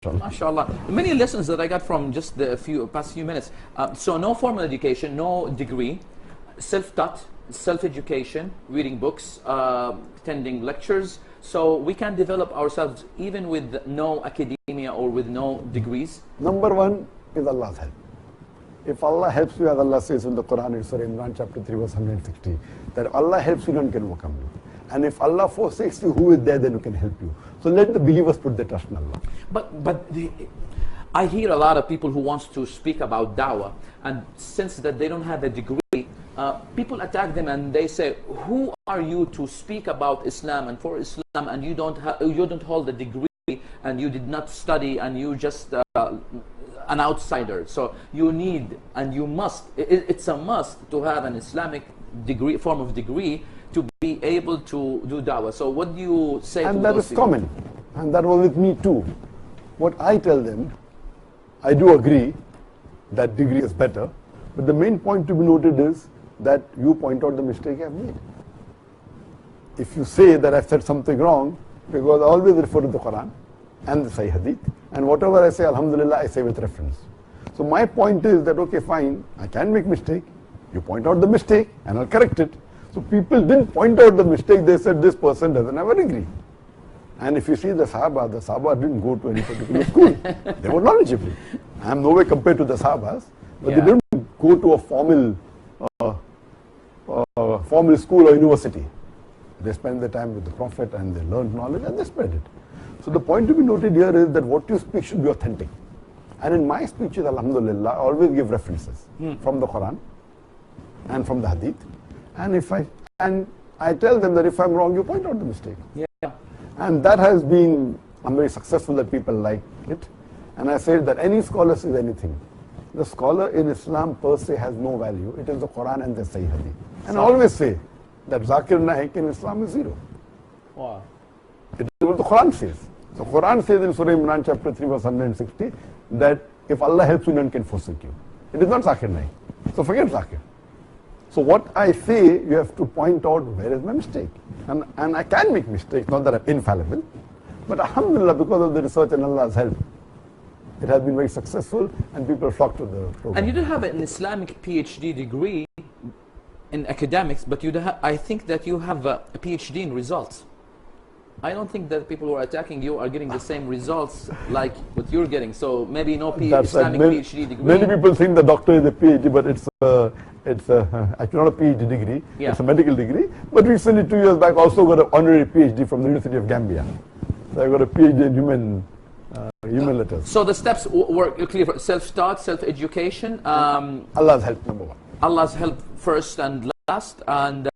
MashaAllah. Many lessons that I got from just the past few minutes. So no formal education, no degree, self-taught, self-education, reading books, attending lectures. So we can develop ourselves even with no academia or with no degrees. Number one is Allah's help. If Allah helps you, as Allah says in the Quran in Surah Imran chapter 3 verse 160, that if Allah helps you, none can overcome you. And if Allah forsakes you, who is there then who can help you? So let the believers put their trust in Allah. I hear a lot of people who wants to speak about da'wah, and since that they don't have a degree, people attack them and they say, who are you to speak about Islam and for Islam, and you don't hold a degree and you did not study and you just an outsider. So you need and you must, it's a must to have an Islamic degree, form of degree, to be able to do da'wah. So what do you say to those people? And that is common, and that was with me too. What I tell them, I do agree that degree is better, but the main point to be noted is that you point out the mistake I've made. If you say that I've said something wrong, because I always refer to the Quran and the Sahih Hadith, and whatever I say, Alhamdulillah, I say with reference. So my point is that, okay, fine, I can make mistake, you point out the mistake and I'll correct it. So people didn't point out the mistake, they said this person doesn't have a degree. And if you see the Sahaba didn't go to any particular school. They were knowledgeable. I am nowhere compared to the Sahabas, but they didn't go to a formal school or university. They spent their time with the Prophet and they learned knowledge and they spread it. So the point to be noted here is that what you speak should be authentic. And in my speeches, Alhamdulillah, I always give references from the Quran and from the Hadith. And I tell them that if I'm wrong, you point out the mistake. Yeah. And that has been, I'm very successful that people like it. And I say that any scholar says anything. The scholar in Islam per se has no value. It is the Quran and the Sahih Hadith. And I always say that Zakir Naik in Islam is zero. Wow. It is what the Quran says. So Quran says in Surah Imran chapter 3 verse 160 that if Allah helps you, none can forsake you. It is not Zakir Naik. So forget Zakir. So what I say, you have to point out where is my mistake. And I can make mistakes, not that I'm infallible. But Alhamdulillah, because of the research and Allah's help, it has been very successful and people flock to the program. And you don't have an Islamic PhD degree in academics, but I think that you have a PhD in results. I don't think that people who are attacking you are getting the same results like what you're getting. So maybe no Islamic PhD degree. Many people think the doctor is a PhD, but it's actually not a PhD degree. Yeah. It's a medical degree. But recently, 2 years back, also got an honorary PhD from the University of Gambia. So I got a PhD in human letters. So the steps were clear: self-taught, self-education. Allah's help, number one. Allah's help first and last, and